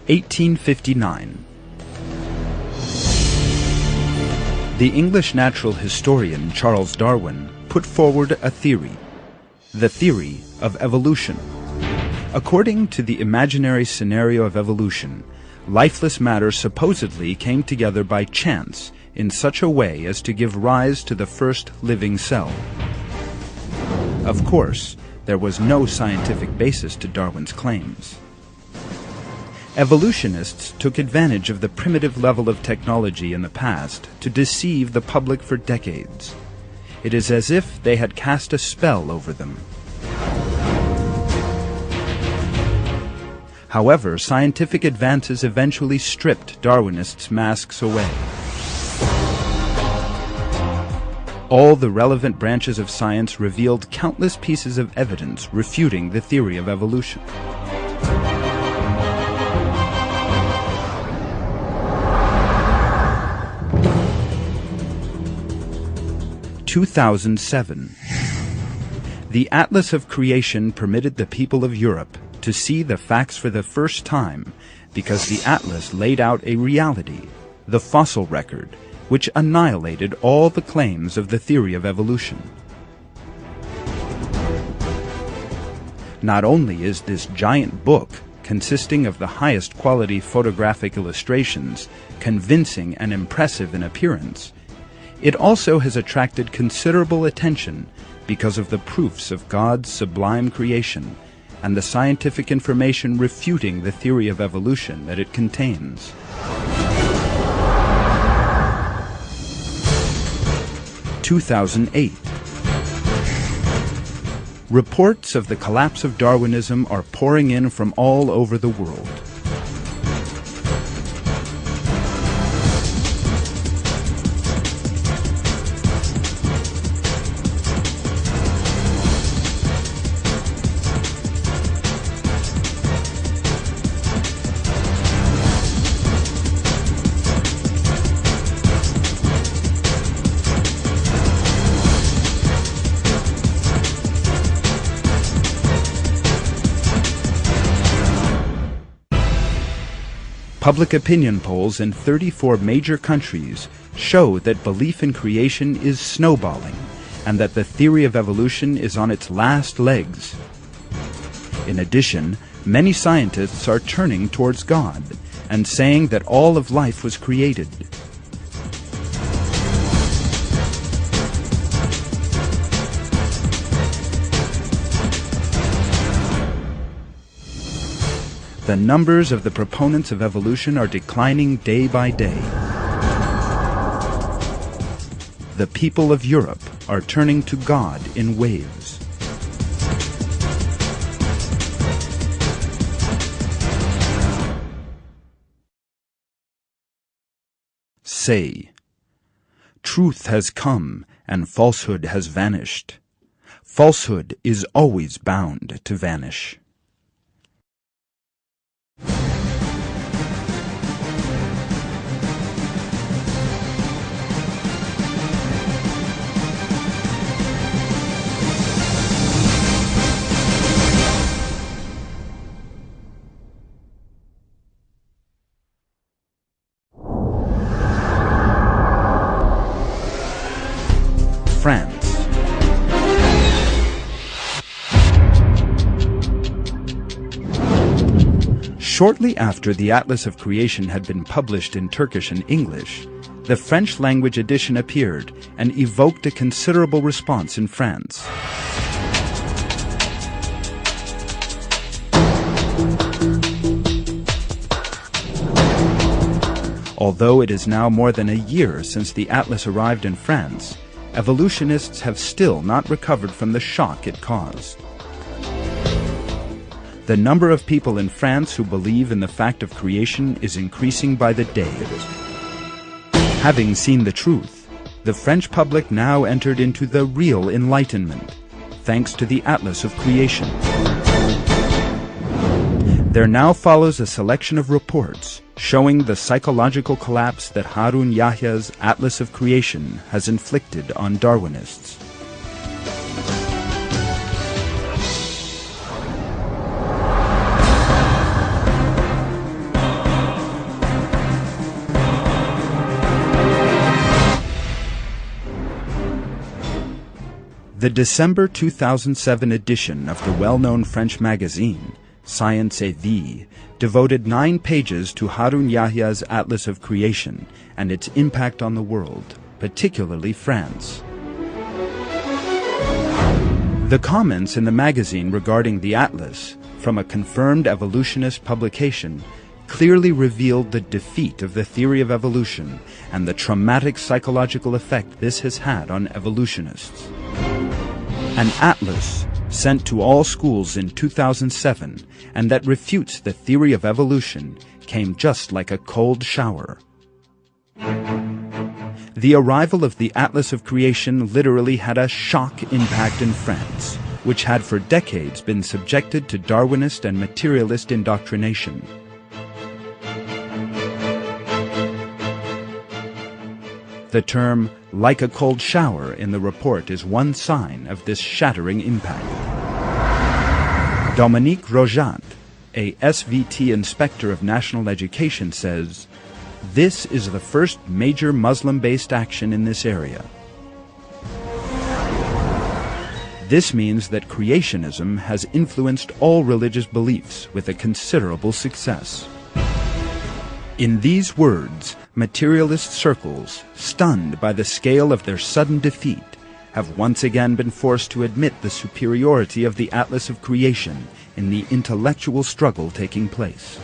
1859. The English natural historian Charles Darwin put forward a theory, the theory of evolution. According to the imaginary scenario of evolution, lifeless matter supposedly came together by chance in such a way as to give rise to the first living cell. Of course, there was no scientific basis to Darwin's claims. Evolutionists took advantage of the primitive level of technology in the past to deceive the public for decades. It is as if they had cast a spell over them. However, scientific advances eventually stripped Darwinists' masks away. All the relevant branches of science revealed countless pieces of evidence refuting the theory of evolution. In 2007, the Atlas of Creation permitted the people of Europe to see the facts for the first time because the Atlas laid out a reality, the fossil record, which annihilated all the claims of the theory of evolution. Not only is this giant book, consisting of the highest quality photographic illustrations, convincing and impressive in appearance, it also has attracted considerable attention because of the proofs of God's sublime creation and the scientific information refuting the theory of evolution that it contains. In 2008. Reports of the collapse of Darwinism are pouring in from all over the world. Public opinion polls in 34 major countries show that belief in creation is snowballing and that the theory of evolution is on its last legs. In addition, many scientists are turning towards God and saying that all of life was created. The numbers of the proponents of evolution are declining day by day. The people of Europe are turning to God in waves. Say, truth has come and falsehood has vanished. Falsehood is always bound to vanish. France. Shortly after the Atlas of Creation had been published in Turkish and English, the French-language edition appeared and evoked a considerable response in France. Although it is now more than a year since the Atlas arrived in France, evolutionists have still not recovered from the shock it caused. The number of people in France who believe in the fact of creation is increasing by the day. Having seen the truth, the French public now entered into the real enlightenment, thanks to the Atlas of Creation. There now follows a selection of reports showing the psychological collapse that Harun Yahya's Atlas of Creation has inflicted on Darwinists. The December 2007 edition of the well-known French magazine, Science et Vie, devoted 9 pages to Harun Yahya's Atlas of Creation and its impact on the world, particularly France. The comments in the magazine regarding the Atlas, from a confirmed evolutionist publication, clearly revealed the defeat of the theory of evolution and the traumatic psychological effect this has had on evolutionists. An atlas sent to all schools in 2007 and that refutes the theory of evolution came just like a cold shower. The arrival of the Atlas of Creation literally had a shock impact in France, which had for decades been subjected to Darwinist and materialist indoctrination. The term "like a cold shower" in the report is one sign of this shattering impact. Dominique Rojat, a SVT inspector of national education, says, "This is the first major Muslim-based action in this area. This means that creationism has influenced all religious beliefs with a considerable success." In these words, materialist circles, stunned by the scale of their sudden defeat, have once again been forced to admit the superiority of the Atlas of Creation in the intellectual struggle taking place.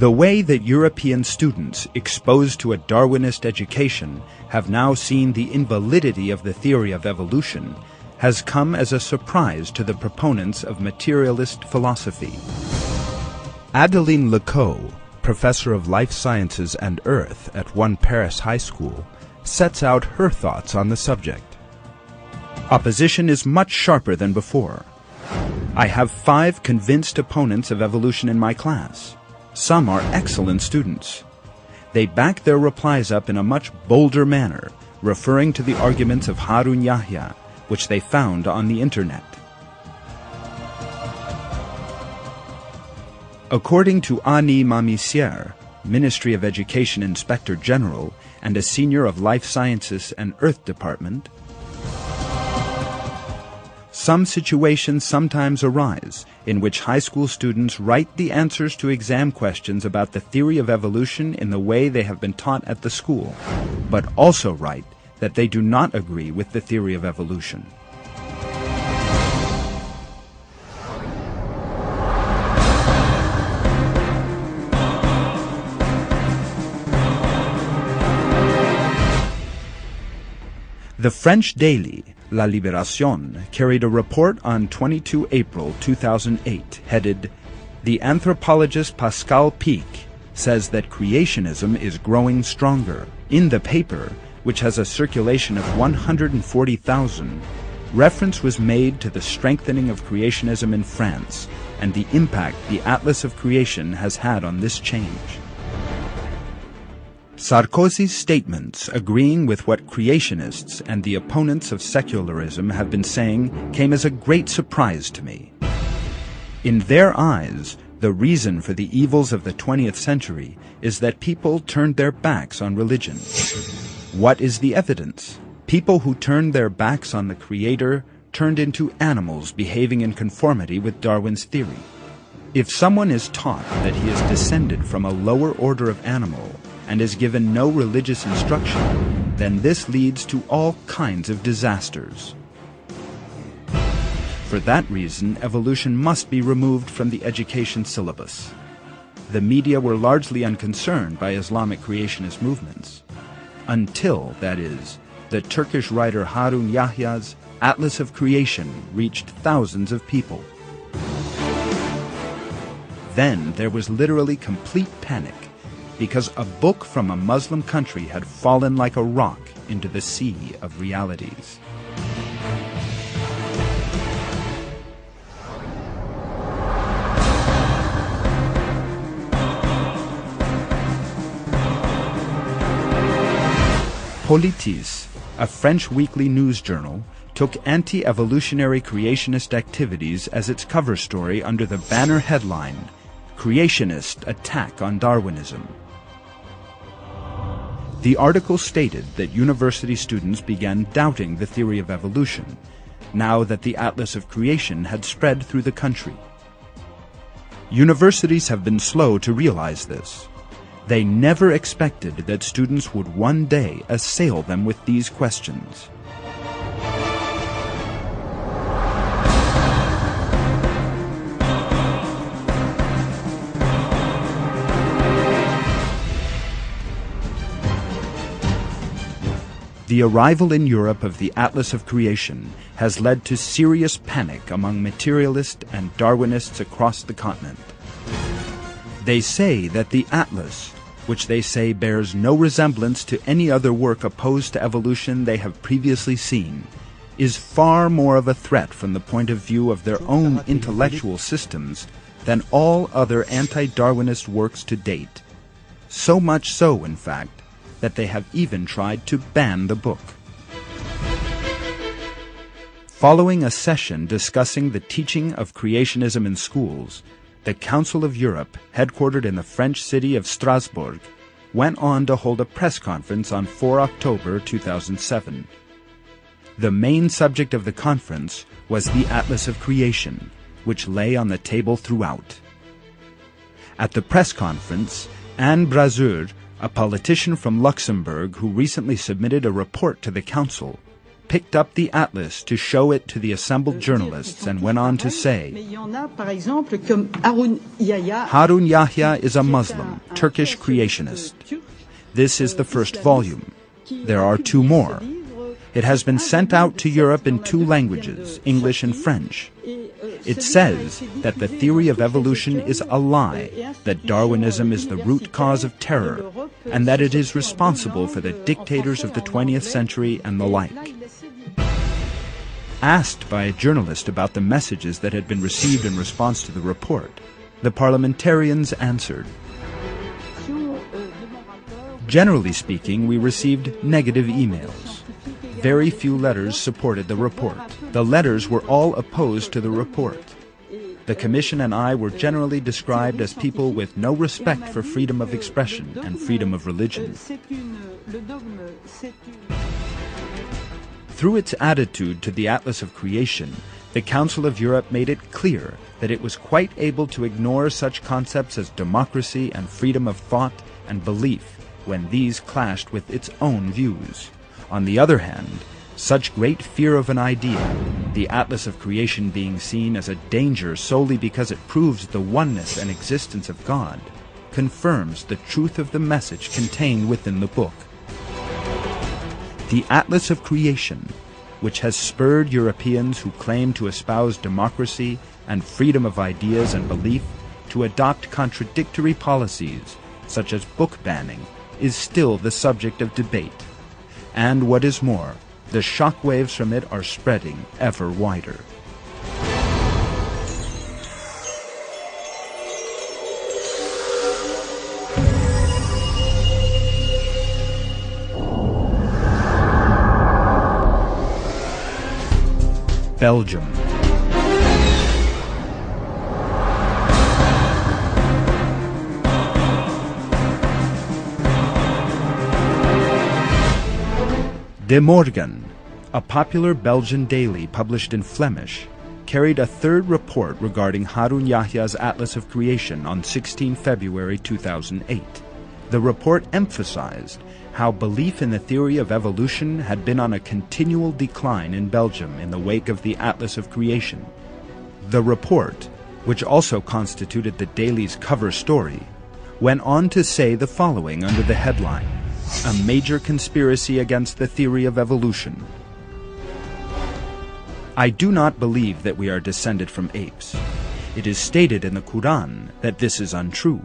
The way that European students exposed to a Darwinist education have now seen the invalidity of the theory of evolution has come as a surprise to the proponents of materialist philosophy. Adeline Lecoq, professor of life sciences and earth at one Paris high school, sets out her thoughts on the subject. Opposition is much sharper than before. I have 5 convinced opponents of evolution in my class. Some are excellent students. They back their replies up in a much bolder manner, referring to the arguments of Harun Yahya, which they found on the internet. According to Annie Mamissière, Ministry of Education Inspector General and a senior of Life Sciences and Earth Department, some situations sometimes arise in which high school students write the answers to exam questions about the theory of evolution in the way they have been taught at the school, but also write that they do not agree with the theory of evolution. The French daily La Libération carried a report on 22 April 2008 headed, "The anthropologist Pascal Pic says that creationism is growing stronger." In the paper, which has a circulation of 140,000, reference was made to the strengthening of creationism in France and the impact the Atlas of Creation has had on this change. Sarkozy's statements agreeing with what creationists and the opponents of secularism have been saying came as a great surprise to me. In their eyes, the reason for the evils of the 20th century is that people turned their backs on religion. What is the evidence? People who turned their backs on the Creator turned into animals behaving in conformity with Darwin's theory. If someone is taught that he is descended from a lower order of animal and is given no religious instruction, then this leads to all kinds of disasters. For that reason, evolution must be removed from the education syllabus. The media were largely unconcerned by Islamic creationist movements. Until, that is, the Turkish writer Harun Yahya's Atlas of Creation reached thousands of people. Then there was literally complete panic, because a book from a Muslim country had fallen like a rock into the sea of realities. Politis, a French weekly news journal, took anti-evolutionary creationist activities as its cover story under the banner headline, "Creationist Attack on Darwinism." The article stated that university students began doubting the theory of evolution, now that the Atlas of Creation had spread through the country. Universities have been slow to realize this. They never expected that students would one day assail them with these questions. The arrival in Europe of the Atlas of Creation has led to serious panic among materialist and Darwinists across the continent. They say that the Atlas, which they say bears no resemblance to any other work opposed to evolution they have previously seen, is far more of a threat from the point of view of their own intellectual systems than all other anti-Darwinist works to date. So much so, in fact, that they have even tried to ban the book. Following a session discussing the teaching of creationism in schools, the Council of Europe, headquartered in the French city of Strasbourg, went on to hold a press conference on 4 October 2007. The main subject of the conference was the Atlas of Creation, which lay on the table throughout. At the press conference, Anne Brasseur, a politician from Luxembourg who recently submitted a report to the Council, picked up the Atlas to show it to the assembled journalists and went on to say, "Harun Yahya is a Muslim, Turkish creationist. This is the first volume. There are 2 more. It has been sent out to Europe in 2 languages, English and French. It says that the theory of evolution is a lie, that Darwinism is the root cause of terror, and that it is responsible for the dictators of the 20th century and the like." Asked by a journalist about the messages that had been received in response to the report, the parliamentarians answered, "Generally speaking, we received negative emails. Very few letters supported the report. The letters were all opposed to the report. The Commission and I were generally described as people with no respect for freedom of expression and freedom of religion." Through its attitude to the Atlas of Creation, the Council of Europe made it clear that it was quite able to ignore such concepts as democracy and freedom of thought and belief when these clashed with its own views. On the other hand, such great fear of an idea, the Atlas of Creation being seen as a danger solely because it proves the oneness and existence of God, confirms the truth of the message contained within the book. The Atlas of Creation, which has spurred Europeans who claim to espouse democracy and freedom of ideas and belief to adopt contradictory policies, such as book banning, is still the subject of debate. And what is more, the shockwaves from it are spreading ever wider. Belgium. De Morgen, a popular Belgian daily published in Flemish, carried a 3rd report regarding Harun Yahya's Atlas of Creation on 16 February 2008. The report emphasized how belief in the theory of evolution had been on a continual decline in Belgium in the wake of the Atlas of Creation. The report, which also constituted the daily's cover story, went on to say the following under the headline, "A Major Conspiracy Against the Theory of Evolution." I do not believe that we are descended from apes. It is stated in the Quran that this is untrue.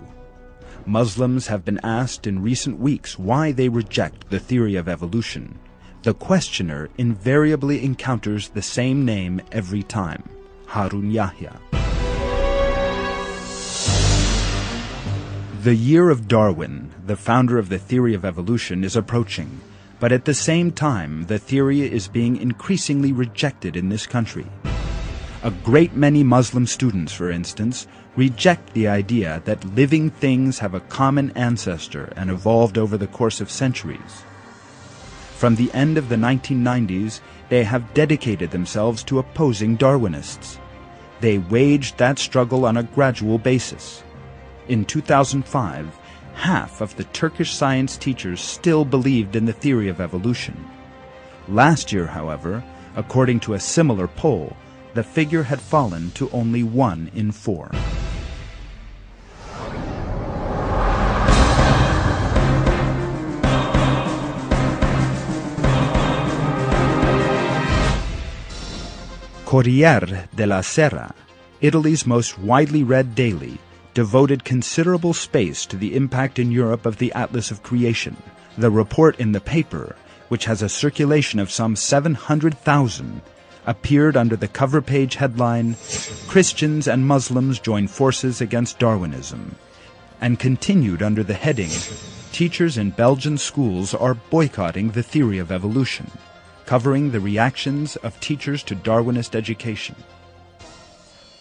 Muslims have been asked in recent weeks why they reject the theory of evolution. The questioner invariably encounters the same name every time, Harun Yahya. The year of Darwin, the founder of the theory of evolution, is approaching, But at the same time, the theory is being increasingly rejected in this country. A great many Muslim students, for instance, reject the idea that living things have a common ancestor and evolved over the course of centuries. From the end of the 1990s, they have dedicated themselves to opposing Darwinists. They waged that struggle on a gradual basis. In 2005, half of the Turkish science teachers still believed in the theory of evolution. Last year, however, according to a similar poll, the figure had fallen to only 1 in 4. Corriere della Sera, Italy's most widely read daily, devoted considerable space to the impact in Europe of the Atlas of Creation. The report in the paper, which has a circulation of some 700,000, appeared under the cover page headline, "Christians and Muslims Join Forces Against Darwinism," and continued under the heading, "Teachers in Belgian Schools Are Boycotting the Theory of Evolution," covering the reactions of teachers to Darwinist education.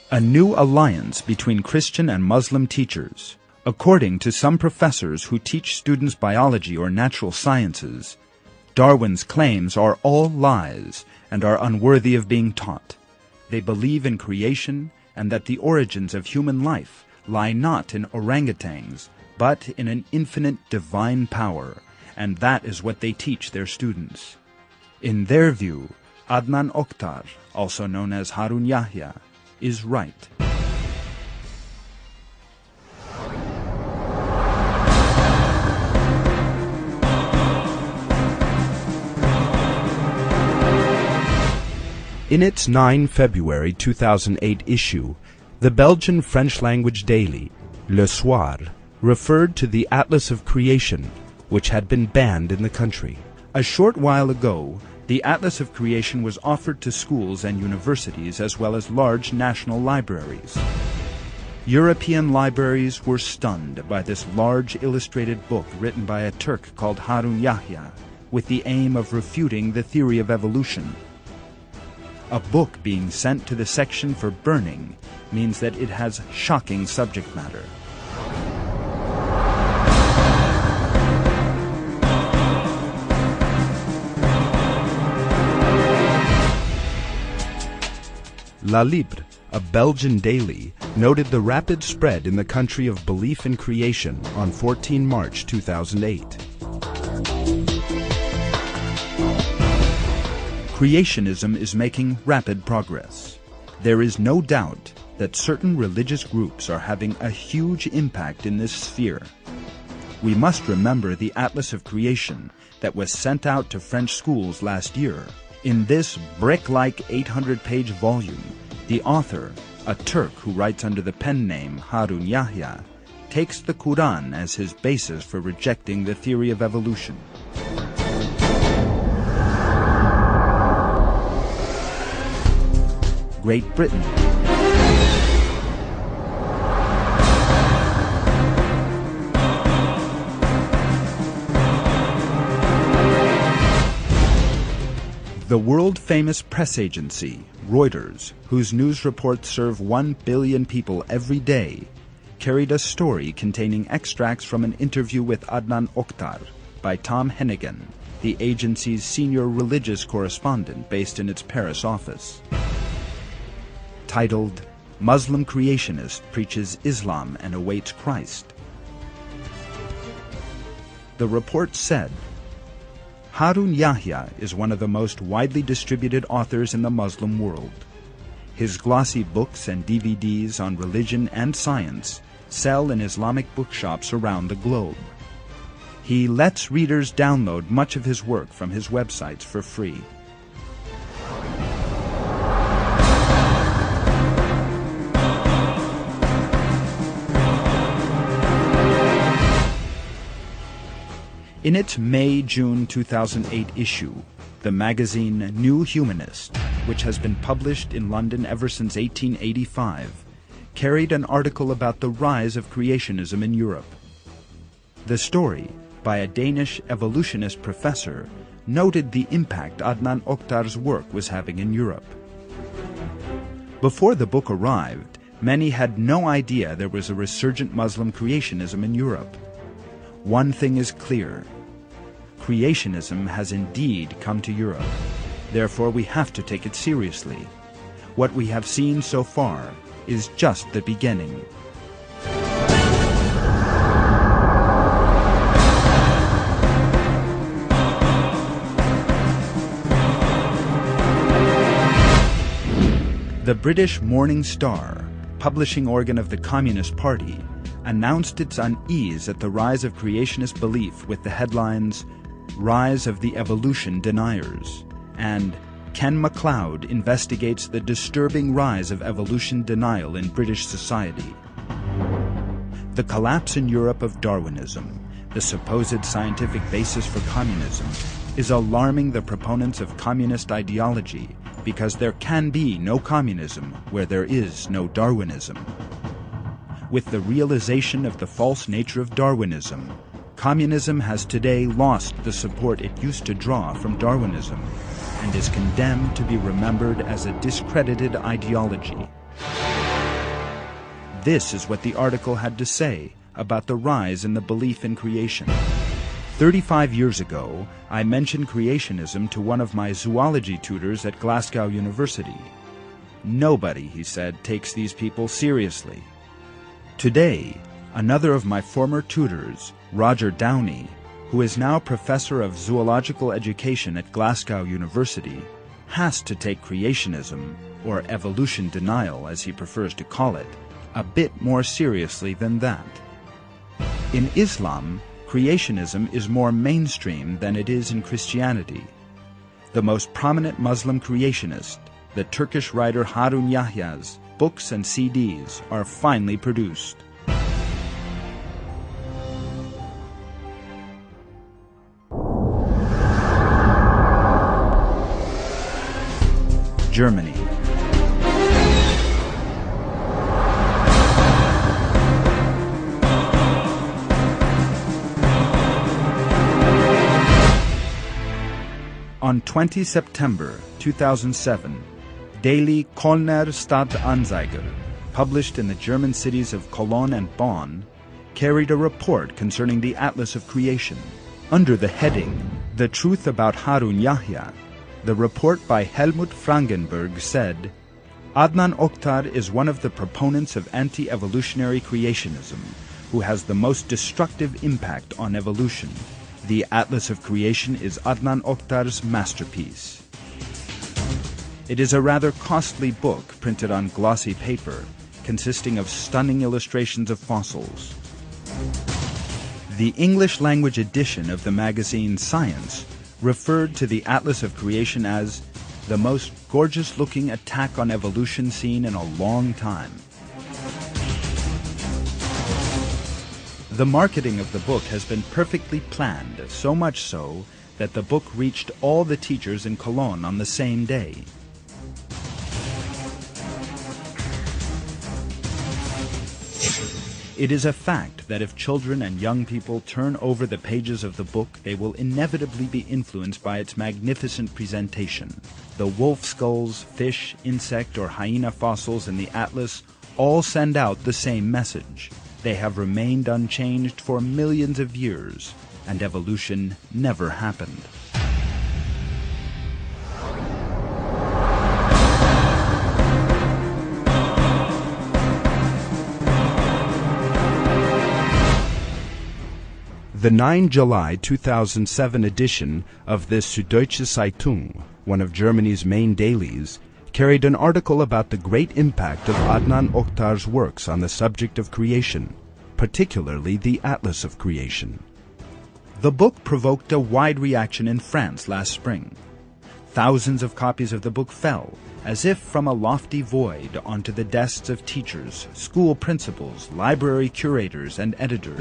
A new alliance between Christian and Muslim teachers. According to some professors who teach students biology or natural sciences, Darwin's claims are all lies and are unworthy of being taught. They believe in creation and that the origins of human life lie not in orangutans, but in an infinite divine power, and that is what they teach their students. In their view, Adnan Oktar, also known as Harun Yahya, is right. In its 9 February 2008 issue, the Belgian French-language daily, Le Soir, referred to the Atlas of Creation, which had been banned in the country. A short while ago, the Atlas of Creation was offered to schools and universities as well as large national libraries. European libraries were stunned by this large illustrated book written by a Turk called Harun Yahya, with the aim of refuting the theory of evolution. A book being sent to the section for burning means that it has shocking subject matter. La Libre, a Belgian daily, noted the rapid spread in the country of belief in creation on 14 March 2008. Creationism is making rapid progress. There is no doubt that certain religious groups are having a huge impact in this sphere. We must remember the Atlas of Creation that was sent out to French schools last year. In this brick-like 800-page volume, the author, a Turk who writes under the pen name Harun Yahya, takes the Quran as his basis for rejecting the theory of evolution. Great Britain. The world-famous press agency, Reuters, whose news reports serve 1 billion people every day, carried a story containing extracts from an interview with Adnan Oktar by Tom Hennigan, the agency's senior religious correspondent based in its Paris office. Titled, "Muslim Creationist Preaches Islam and Awaits Christ." The report said, Harun Yahya is one of the most widely distributed authors in the Muslim world. His glossy books and DVDs on religion and science sell in Islamic bookshops around the globe. He lets readers download much of his work from his websites for free. In its May-June 2008 issue, the magazine New Humanist, which has been published in London ever since 1885, carried an article about the rise of creationism in Europe. The story, by a Danish evolutionist professor, noted the impact Adnan Oktar's work was having in Europe. Before the book arrived, many had no idea there was a resurgent Muslim creationism in Europe. One thing is clear: creationism has indeed come to Europe. Therefore, we have to take it seriously. What we have seen so far is just the beginning. The British Morning Star, publishing organ of the Communist Party, announced its unease at the rise of creationist belief with the headlines, "Rise of the Evolution Deniers," and "Ken MacLeod investigates the disturbing rise of evolution denial in British society." The collapse in Europe of Darwinism, the supposed scientific basis for communism, is alarming the proponents of communist ideology, because there can be no communism where there is no Darwinism. With the realization of the false nature of Darwinism, communism has today lost the support it used to draw from Darwinism and is condemned to be remembered as a discredited ideology. This is what the article had to say about the rise in the belief in creation. 35 years ago, I mentioned creationism to one of my zoology tutors at Glasgow University. Nobody, he said, takes these people seriously. Today, another of my former tutors, Roger Downey, who is now professor of zoological education at Glasgow University, has to take creationism, or evolution denial as he prefers to call it, a bit more seriously than that. In Islam, creationism is more mainstream than it is in Christianity. The most prominent Muslim creationist, the Turkish writer Harun Yahya's books and CDs are finally produced. Germany. On 20 September 2007, daily Kölner Stadtanzeiger, published in the German cities of Cologne and Bonn, carried a report concerning the Atlas of Creation. Under the heading, "The Truth About Harun Yahya," the report by Helmut Frankenberg said, Adnan Oktar is one of the proponents of anti-evolutionary creationism, who has the most destructive impact on evolution. The Atlas of Creation is Adnan Oktar's masterpiece. It is a rather costly book printed on glossy paper, consisting of stunning illustrations of fossils. The English-language edition of the magazine Science referred to the Atlas of Creation as the most gorgeous-looking attack on evolution seen in a long time. The marketing of the book has been perfectly planned, so much so that the book reached all the teachers in Cologne on the same day. It is a fact that if children and young people turn over the pages of the book, they will inevitably be influenced by its magnificent presentation. The wolf skulls, fish, insect, or hyena fossils in the atlas all send out the same message. They have remained unchanged for millions of years, and evolution never happened. The 9 July 2007 edition of the Süddeutsche Zeitung, one of Germany's main dailies, carried an article about the great impact of Adnan Oktar's works on the subject of creation, particularly the Atlas of Creation. The book provoked a wide reaction in France last spring. Thousands of copies of the book fell, as if from a lofty void, onto the desks of teachers, school principals, library curators, and editors.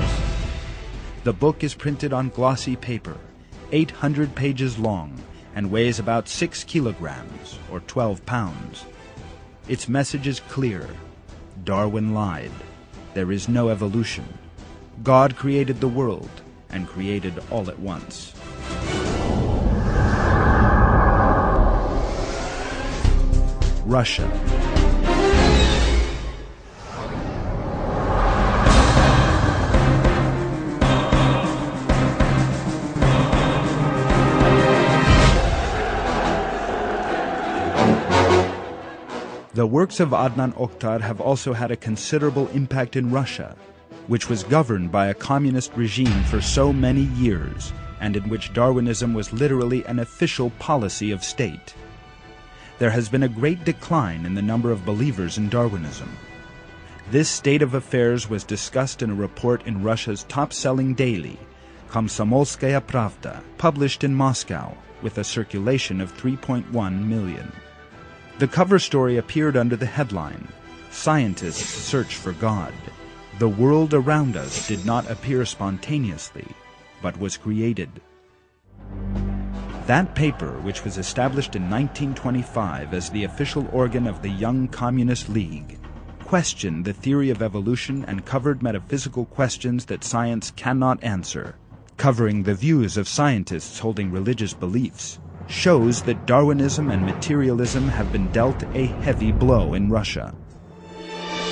The book is printed on glossy paper, 800 pages long, and weighs about 6 kilograms, or 12 pounds. Its message is clear. Darwin lied. There is no evolution. God created the world, and created all at once. Russia. The works of Adnan Oktar have also had a considerable impact in Russia, which was governed by a communist regime for so many years, and in which Darwinism was literally an official policy of state. There has been a great decline in the number of believers in Darwinism. This state of affairs was discussed in a report in Russia's top-selling daily, Komsomolskaya Pravda, published in Moscow, with a circulation of 3.1 million. The cover story appeared under the headline, "Scientists Search for God. The world around us did not appear spontaneously, but was created." That paper, which was established in 1925 as the official organ of the Young Communist League, questioned the theory of evolution and covered metaphysical questions that science cannot answer, covering the views of scientists holding religious beliefs, shows that Darwinism and materialism have been dealt a heavy blow in Russia.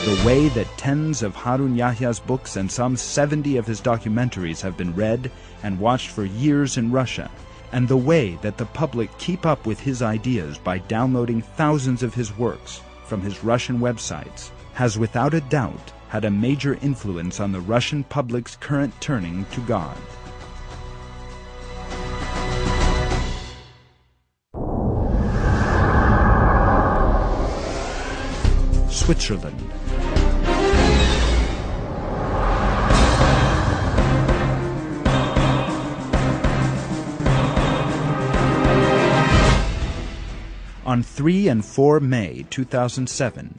The way that tens of Harun Yahya's books and some 70 of his documentaries have been read and watched for years in Russia, and the way that the public keep up with his ideas by downloading thousands of his works from his Russian websites, has without a doubt had a major influence on the Russian public's current turning to God. Switzerland. On 3 and 4 May 2007,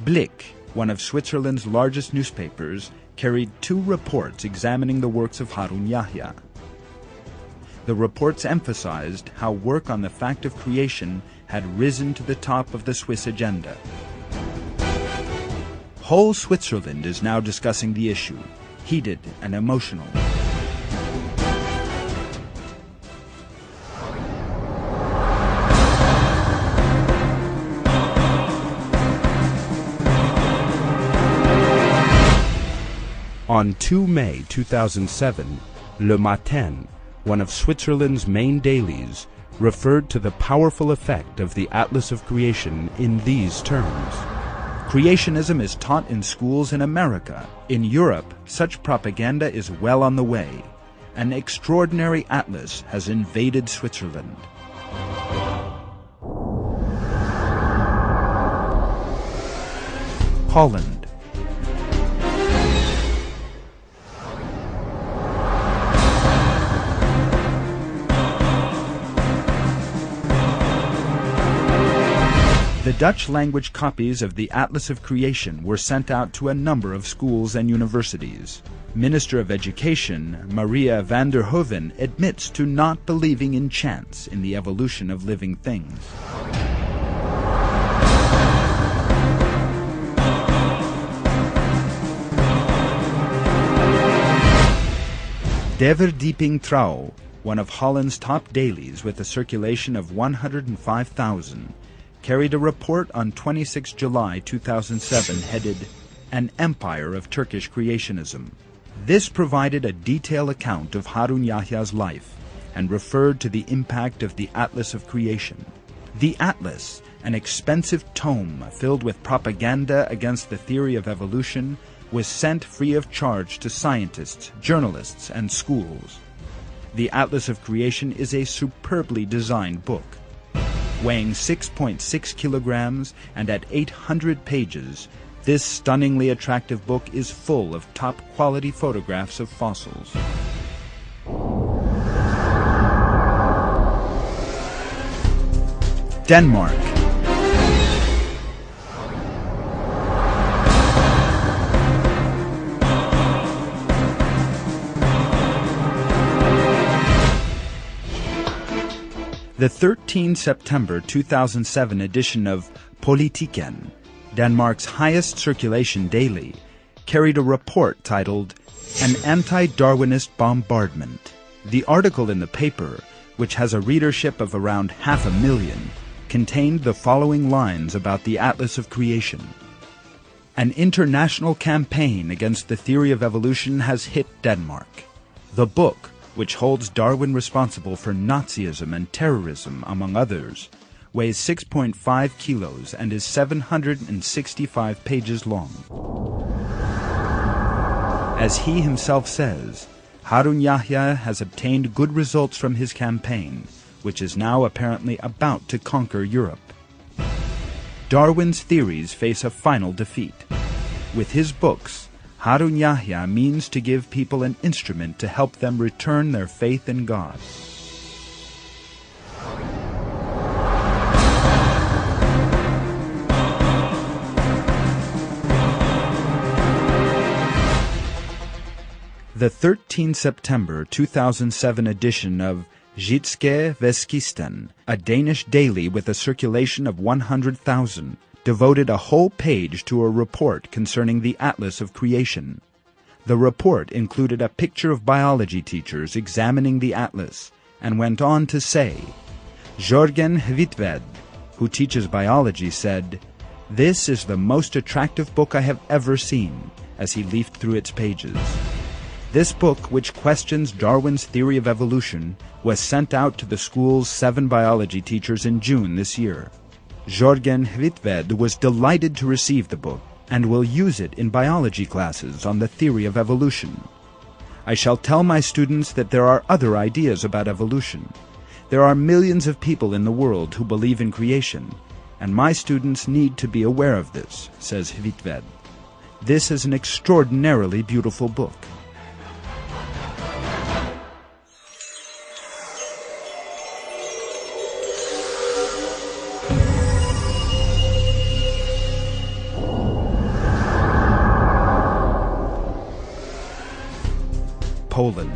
Blick, one of Switzerland's largest newspapers, carried 2 reports examining the works of Harun Yahya. The reports emphasized how work on the fact of creation had risen to the top of the Swiss agenda. Whole Switzerland is now discussing the issue, heated and emotional. On 2 May 2007, Le Matin, one of Switzerland's main dailies, referred to the powerful effect of the Atlas of Creation in these terms. Creationism is taught in schools in America. In Europe, such propaganda is well on the way. An extraordinary atlas has invaded Switzerland. Holland. The Dutch-language copies of the Atlas of Creation were sent out to a number of schools and universities. Minister of Education Maria van der Hoeven admits to not believing in chance in the evolution of living things. De Verdieping Trouw, one of Holland's top dailies with a circulation of 105,000, carried a report on 26 July 2007 headed An Empire of Turkish Creationism. This provided a detailed account of Harun Yahya's life and referred to the impact of the Atlas of Creation. The Atlas, an expensive tome filled with propaganda against the theory of evolution, was sent free of charge to scientists, journalists, and schools. The Atlas of Creation is a superbly designed book. Weighing 6.6 kilograms and at 800 pages, this stunningly attractive book is full of top-quality photographs of fossils. Denmark. The 13 September 2007 edition of Politiken, Denmark's highest circulation daily, carried a report titled An Anti-Darwinist Bombardment. The article in the paper, which has a readership of around 500,000, contained the following lines about the Atlas of Creation. An international campaign against the theory of evolution has hit Denmark. The book, which holds Darwin responsible for Nazism and terrorism, among others, weighs 6.5 kilos and is 765 pages long. As he himself says, Harun Yahya has obtained good results from his campaign, which is now apparently about to conquer Europe. Darwin's theories face a final defeat. With his books, Harun Yahya means to give people an instrument to help them return their faith in God. The 13 September 2007 edition of Jyske Vestkisten, a Danish daily with a circulation of 100,000, devoted a whole page to a report concerning the Atlas of Creation. The report included a picture of biology teachers examining the atlas and went on to say, Jørgen Hvitved, who teaches biology, said, "This is the most attractive book I have ever seen," as he leafed through its pages. This book, which questions Darwin's theory of evolution, was sent out to the school's 7 biology teachers in June this year. Jørgen Hvitved was delighted to receive the book and will use it in biology classes on the theory of evolution. I shall tell my students that there are other ideas about evolution. There are millions of people in the world who believe in creation, and my students need to be aware of this, says Hvitved. This is an extraordinarily beautiful book. Poland.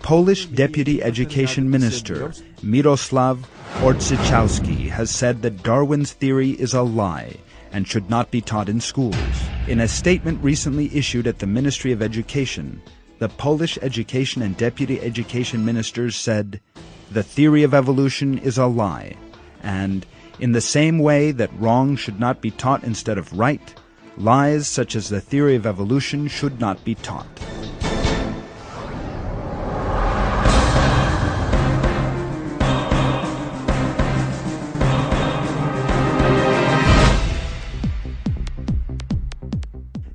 Polish Deputy Education Minister Mirosław Orczychowski has said that Darwin's theory is a lie and should not be taught in schools. In a statement recently issued at the Ministry of Education, the Polish Education and Deputy Education Ministers said, "The theory of evolution is a lie," and, in the same way that wrong should not be taught instead of right, lies such as the theory of evolution should not be taught.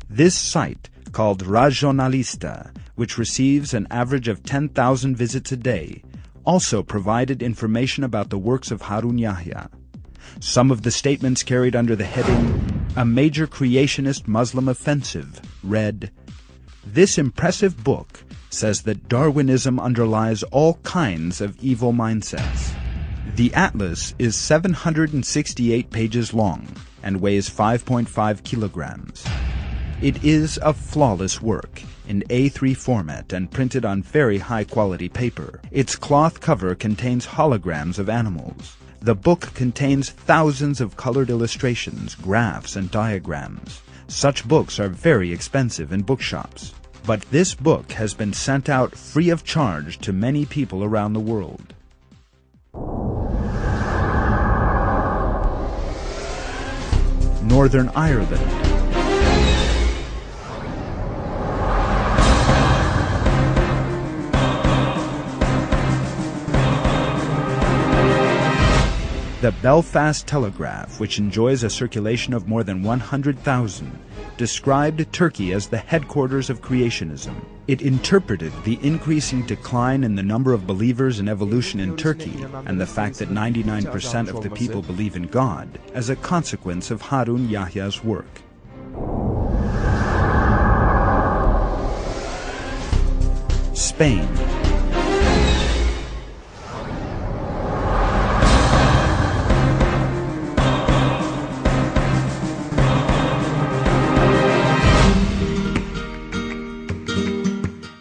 This site, called Regionalista, which receives an average of 10,000 visits a day, also provided information about the works of Harun Yahya. Some of the statements carried under the heading, "A Major Creationist Muslim Offensive," read, "This impressive book says that Darwinism underlies all kinds of evil mindsets." The atlas is 768 pages long and weighs 5.5 kilograms. It is a flawless work, in A3 format and printed on very high-quality paper. Its cloth cover contains holograms of animals. The book contains thousands of colored illustrations, graphs, and diagrams. Such books are very expensive in bookshops. But this book has been sent out free of charge to many people around the world. Northern Ireland. The Belfast Telegraph, which enjoys a circulation of more than 100,000, described Turkey as the headquarters of creationism. It interpreted the increasing decline in the number of believers in evolution in Turkey and the fact that 99% of the people believe in God as a consequence of Harun Yahya's work. Spain.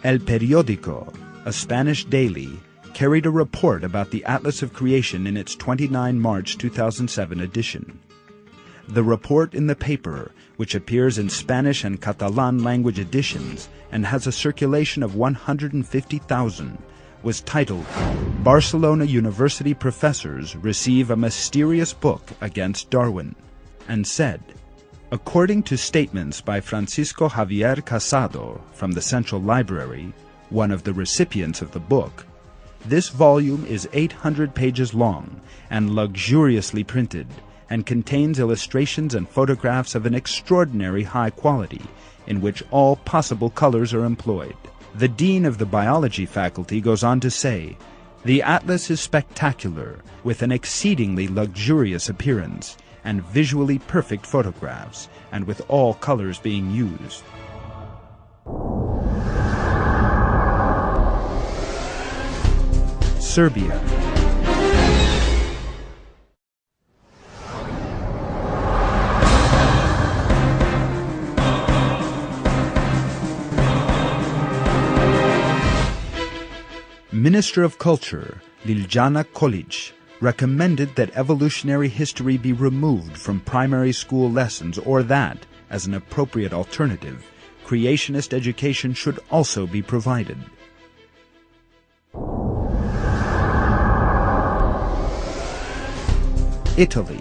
El Periódico, a Spanish daily, carried a report about the Atlas of Creation in its 29 March 2007 edition. The report in the paper, which appears in Spanish and Catalan language editions and has a circulation of 150,000, was titled, "Barcelona University Professors Receive a Mysterious Book Against Darwin," and said, according to statements by Francisco Javier Casado from the Central Library, one of the recipients of the book, this volume is 800 pages long and luxuriously printed, and contains illustrations and photographs of an extraordinary high quality, in which all possible colors are employed. The dean of the biology faculty goes on to say, "The atlas is spectacular, with an exceedingly luxurious appearance, and visually perfect photographs, and with all colors being used." Serbia. Minister of Culture Liljana Kolic recommended that evolutionary history be removed from primary school lessons, or that, as an appropriate alternative, creationist education should also be provided. Italy.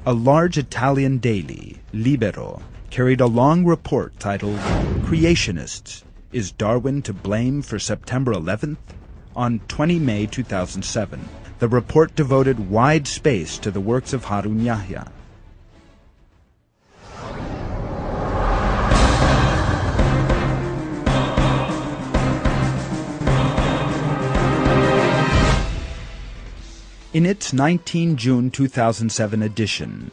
A large Italian daily, Libero, carried a long report titled, "Creationists, Is Darwin to Blame for September 11th?" on 20 May 2007. The report devoted wide space to the works of Harun Yahya. In its 19 June 2007 edition,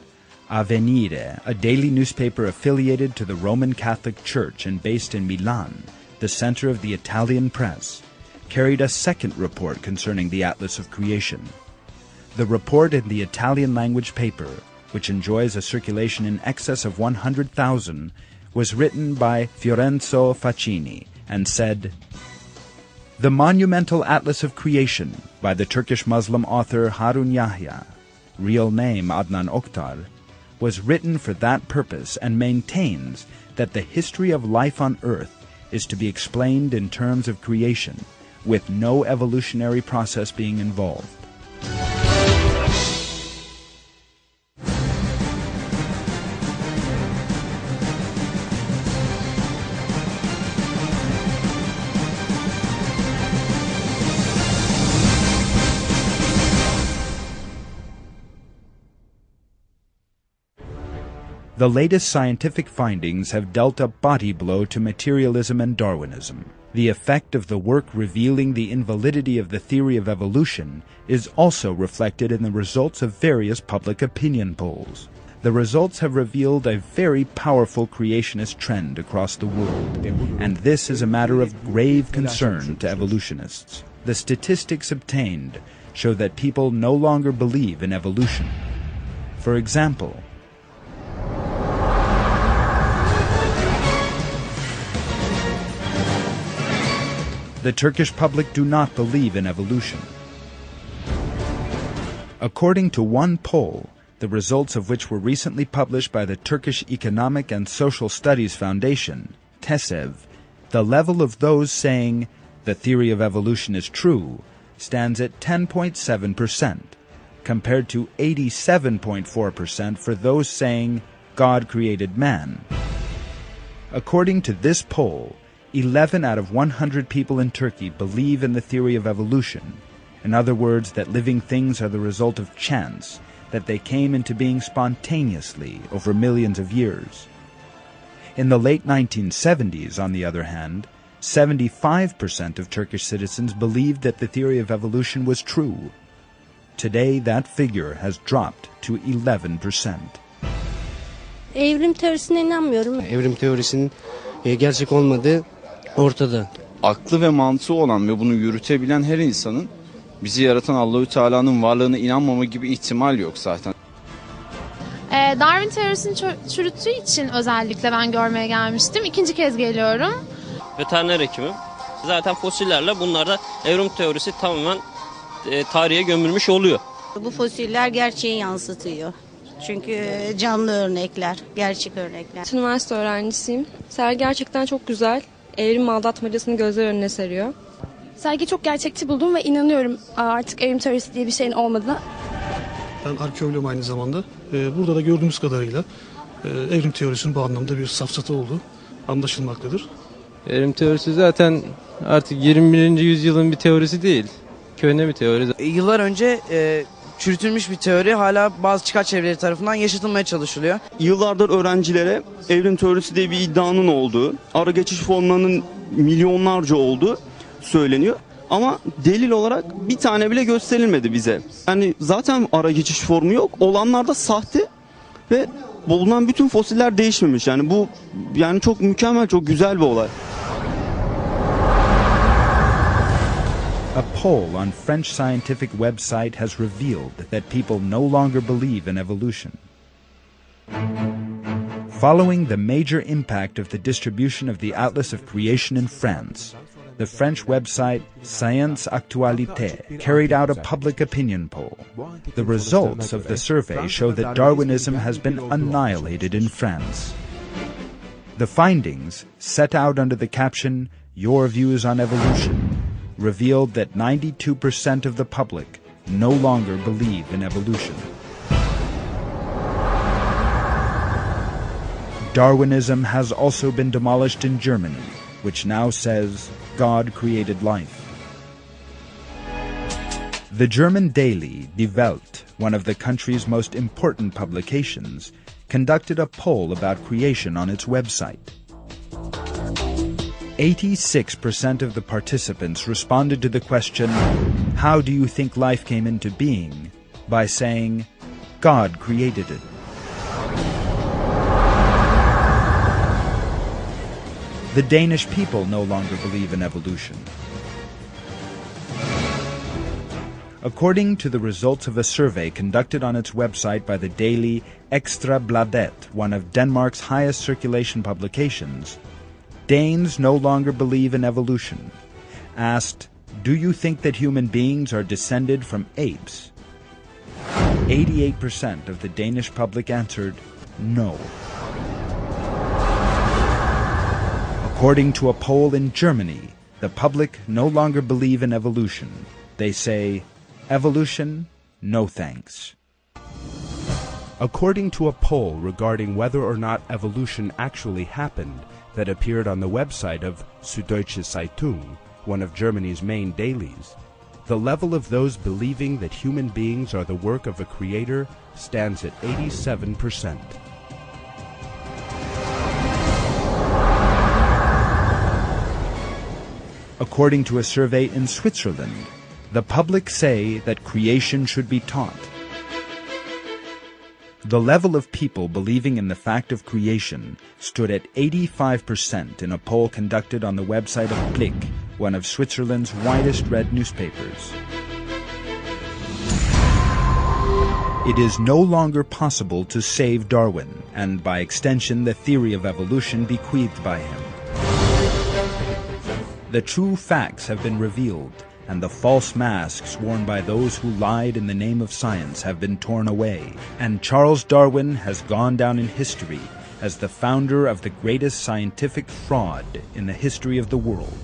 Avvenire, a daily newspaper affiliated to the Roman Catholic Church and based in Milan, the center of the Italian press, carried a second report concerning the Atlas of Creation. The report in the Italian language paper, which enjoys a circulation in excess of 100,000, was written by Fiorenzo Facchini and said, "The monumental Atlas of Creation by the Turkish Muslim author Harun Yahya, real name Adnan Oktar, was written for that purpose and maintains that the history of life on Earth is to be explained in terms of creation, with no evolutionary process being involved." The latest scientific findings have dealt a body blow to materialism and Darwinism. The effect of the work revealing the invalidity of the theory of evolution is also reflected in the results of various public opinion polls. The results have revealed a very powerful creationist trend across the world, and this is a matter of grave concern to evolutionists. The statistics obtained show that people no longer believe in evolution. For example, the Turkish public do not believe in evolution. According to one poll, the results of which were recently published by the Turkish Economic and Social Studies Foundation, TESEV, the level of those saying the theory of evolution is true stands at 10.7%, compared to 87.4% for those saying God created man. According to this poll, 11 out of 100 people in Turkey believe in the theory of evolution. In other words, that living things are the result of chance, that they came into being spontaneously over millions of years. In the late 1970s, on the other hand, 75% of Turkish citizens believed that the theory of evolution was true. Today, that figure has dropped to 11%. Evrim teorisine inanmıyorum. Evrim teorisinin gerçek olmadığı ortada. Aklı ve mantığı olan ve bunu yürütebilen her insanın bizi yaratan Allahü Teala'nın varlığına inanmama gibi ihtimal yok zaten. Darwin teorisini çürüttüğü için özellikle ben görmeye gelmiştim. İkinci kez geliyorum. Veteriner hekimim. Zaten fosillerle bunlarda evrim teorisi tamamen tarihe gömülmüş oluyor. Bu fosiller gerçeği yansıtıyor. Çünkü canlı örnekler, gerçek örnekler. Üniversite öğrencisiyim. Sergi gerçekten çok güzel. Evrim aldatmacasını gözler önüne seriyor. Sergi çok gerçekçi buldum ve inanıyorum artık evrim teorisi diye bir şeyin olmadığına. Ben arkeoloğum aynı zamanda. Burada da gördüğümüz kadarıyla evrim teorisinin bu anlamda bir safsata olduğu anlaşılmaktadır. Evrim teorisi zaten artık 21. yüzyılın bir teorisi değil. Köhne bir teori. Yıllar önce çürütülmüş bir teori hala bazı çıkar çevreleri tarafından yaşatılmaya çalışılıyor. Yıllardır öğrencilere evrim teorisi diye bir iddianın olduğu, ara geçiş formlarının milyonlarca olduğu söyleniyor. Ama delil olarak bir tane bile gösterilmedi bize. Yani zaten ara geçiş formu yok. Olanlar da sahte ve bulunan bütün fosiller değişmemiş. Yani bu çok mükemmel, çok güzel bir olay. A poll on French scientific website has revealed that people no longer believe in evolution. Following the major impact of the distribution of the Atlas of Creation in France, the French website Science Actualité carried out a public opinion poll. The results of the survey show that Darwinism has been annihilated in France. The findings, set out under the caption, "Your Views on Evolution," revealed that 92% of the public no longer believe in evolution. Darwinism has also been demolished in Germany, which now says God created life. The German daily Die Welt, one of the country's most important publications, conducted a poll about creation on its website. 86% of the participants responded to the question, "How do you think life came into being?" by saying, "God created it." The Danish people no longer believe in evolution. According to the results of a survey conducted on its website by the daily Ekstra Bladet, one of Denmark's highest circulation publications, Danes no longer believe in evolution. Asked, "Do you think that human beings are descended from apes?" 88% of the Danish public answered, "No." According to a poll in Germany, the public no longer believe in evolution. They say, "Evolution, no thanks." According to a poll regarding whether or not evolution actually happened that appeared on the website of Süddeutsche Zeitung, one of Germany's main dailies, the level of those believing that human beings are the work of a creator stands at 87%. According to a survey in Switzerland, the public say that creation should be taught. The level of people believing in the fact of creation stood at 85% in a poll conducted on the website of Blick, one of Switzerland's widest read newspapers. It is no longer possible to save Darwin, and by extension the theory of evolution bequeathed by him. The true facts have been revealed, and the false masks worn by those who lied in the name of science have been torn away, and Charles Darwin has gone down in history as the founder of the greatest scientific fraud in the history of the world.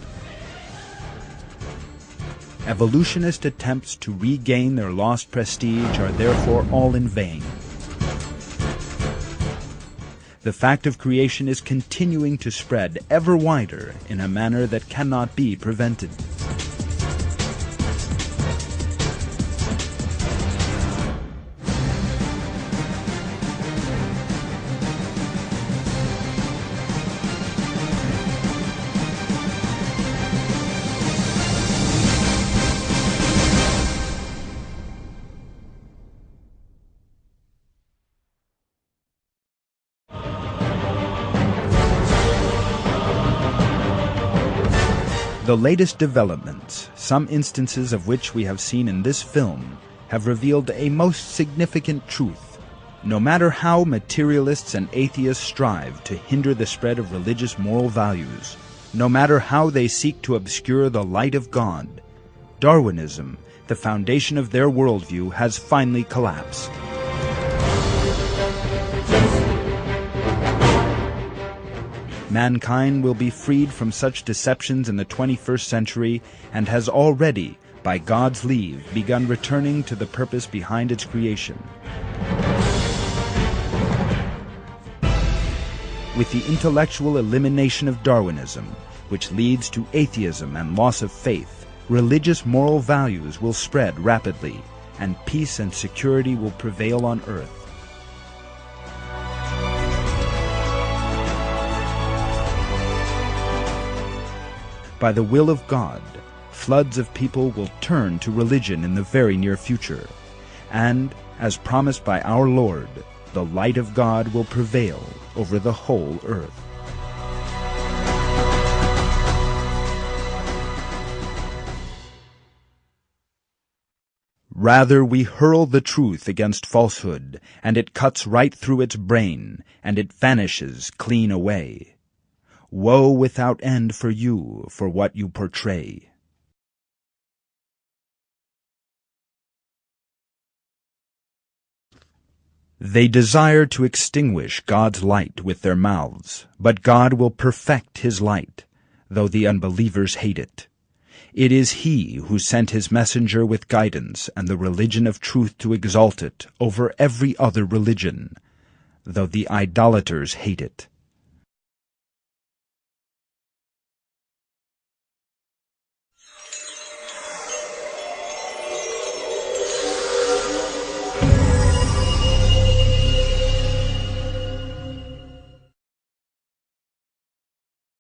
Evolutionist attempts to regain their lost prestige are therefore all in vain. The fact of creation is continuing to spread ever wider in a manner that cannot be prevented. The latest developments, some instances of which we have seen in this film, have revealed a most significant truth. No matter how materialists and atheists strive to hinder the spread of religious moral values, no matter how they seek to obscure the light of God, Darwinism, the foundation of their worldview, has finally collapsed. Mankind will be freed from such deceptions in the 21st century and has already, by God's leave, begun returning to the purpose behind its creation. With the intellectual elimination of Darwinism, which leads to atheism and loss of faith, religious moral values will spread rapidly, and peace and security will prevail on earth. By the will of God, floods of people will turn to religion in the very near future, and, as promised by our Lord, the light of God will prevail over the whole earth. Rather we hurl the truth against falsehood, and it cuts right through its brain, and it vanishes clean away. Woe without end for you for what you portray. They desire to extinguish God's light with their mouths, but God will perfect his light, though the unbelievers hate it. It is he who sent his messenger with guidance and the religion of truth to exalt it over every other religion, though the idolaters hate it.